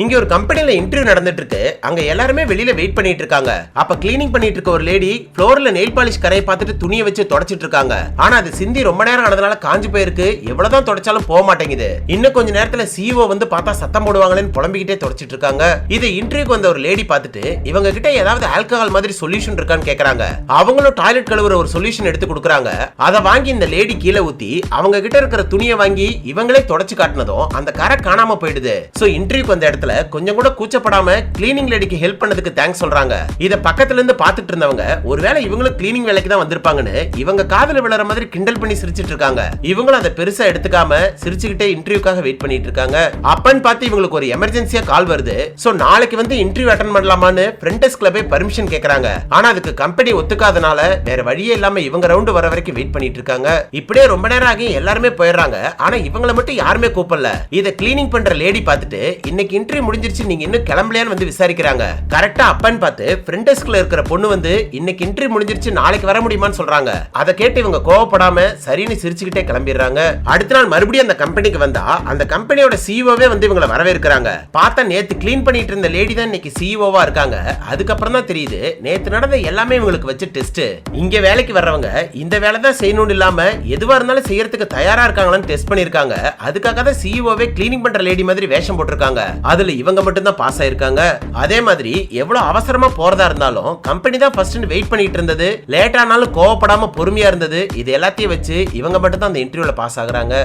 இங்க ஒரு கம்பெனில இன்டர்வியூ நடந்துட்டு இருக்கு. அங்க எல்லாருமே வெளியில வெயிட் பண்ணிட்டு இருக்காங்க. அப்ப கிளீனிங் பண்ணிட்டு இருக்க ஒரு லேடி ஃப்ளோர்ல நெயில் பாலிஷ் கரையை பார்த்துட்டு துணியை வச்சு தொடச்சிட்டு இருக்காங்க. ஆனா அது சிந்தி ரொம்ப நேரம் ஆனதுனால காஞ்சு போயிருக்கு. எவ்வளவுதான் தொடச்சாலும் போக மாட்டேங்குது. இன்னும் கொஞ்ச நேரத்துல சிஓ வந்து பார்த்தா சத்தம் போடுவாங்களேன்னு புலம்பிக்கிட்டே தொடச்சிட்டு இருக்காங்க. இதை இன்டர்வியூக்கு வந்த ஒரு லேடி பார்த்துட்டு இவங்க கிட்ட ஏதாவது ஆல்கஹால் மாதிரி சொல்யூஷன் இருக்கான்னு கேக்குறாங்க. அவங்களும் டாய்லெட் கழுவுற ஒரு சொல்யூஷன் எடுத்து கொடுக்குறாங்க. அதை வாங்கி இந்த லேடி கீழே ஊத்தி அவங்க கிட்ட இருக்கிற துணியை வாங்கி இவங்களே தொடச்சு காட்டினதும் அந்த கரை காணாம போயிடுது. சோ இன்டர்வியூக்கு வந்த இடத்துல கொஞ்சம் கூட கூச்சப்படாம கிளீனிங் லேடிக்கு ஹெல்ப் பண்ணதுக்கு தேங்க்ஸ் சொல்றாங்க. இத பக்கத்துல இருந்து பாத்துட்டு இருந்தவங்க ஒருவேளை இவங்களும் கிளீனிங் வேலைக்கு தான் வந்திருப்பாங்கன்னு இவங்க காதுல விழற மாதிரி கிண்டல் பண்ணி சிரிச்சிட்டு இருக்காங்க. இவங்களும் அதை பெருசா எடுத்துக்காம சிரிச்சுக்கிட்டே இன்டர்வியூக்காக வெயிட் பண்ணிட்டு இருக்காங்க. அப்பன்னு பார்த்து இவங்களுக்கு ஒரு எமர்ஜென்சியா கால் வருது. சோ நாளைக்கு வந்து இன்டர்வியூ அட்டெண்ட் பண்ணலாமான்னு ஃப்ரண்ட் டெஸ்க்ல போய் பர்மிஷன் கேக்குறாங்க. ஆனா அதுக்கு கம்பெனி ஒத்துக்காதனால வேற வழியே இல்லாம இவங்க ரவுண்ட் வர வரைக்கும் வெயிட் பண்ணிட்டு இருக்காங்க. இப்படியே ரொம்ப நேரம் ஆகி எல்லாருமே போயிடுறாங்க. ஆனா இவங்கள மட்டும் யாருமே கூப்பிடல. இத கிளீனிங் பண்ற லேடி பார்த்துட்டு இன்னைக்கு இன்டர்வியூ முடிஞ்சிருச்சு, நீங்க இன்னும் கிளம்பலையான்னு வந்து விசாரிக்கிறாங்க. கரெக்டா அப்பன்னு பார்த்து ஃப்ரண்ட் டெஸ்க்ல இருக்கிற பொண்ணு வந்து இன்னைக்கு இன்டர்வியூ முடிஞ்சிருச்சு, நாளைக்கு வர முடியுமான்னு சொல்றாங்க. அதை கேட்டு இவங்க கோவப்படாம சரின்னு சிரிச்சுக்கிட்டே கிளம்பிடுறாங்க. அடுத்த நாள் மறுபடியும் அந்த கம்பெனிக்கு வந்தா அந்த கம்பெனியோட சிஇஓவே வந்து இவங்களை வரவேற்கிறாங்க. பார்த்தா நேத்து கிளீன் பண்ணிட்டு இருந்த லேடி தான் இன்னைக்கு சிஇஓவா இருக்காங்க. அதுக்கப்புறம் தான் தெரியுது நேத்து நடந்த எல்லாமே இவங்களுக்கு வச்ச டெஸ்ட். இங்க வேலைக்கு வர்றவங்க இந்த வேலை தான் செய்யணும்னு இல்லாம எதுவா இருந்தாலும் செய்யறதுக்கு தயாரா இருக்காங்களான்னு டெஸ்ட் பண்ணிருக்காங்க. அதுக்காக தான் சிஇஓவே கிளீனிங் பண்ற லேடி மாதிரி வேஷம் போட்டிருக்காங்க. அதுல இவங்க மட்டும் தான் பாஸ் ஆயிருக்காங்க. அதே மாதிரி எவ்வளவு அவசரமா போறதா இருந்தாலும் கம்பெனி தான் ஃபர்ஸ்ட் வெயிட் பண்ணிட்டு இருந்தது. லேட் ஆனாலும் கோவப்படாம பொறுமையா இருந்தது. இது எல்லாத்தையும் வச்சு இவங்க மட்டும் தான் அந்த இன்டர்வியூல பாஸ் ஆகுறாங்க.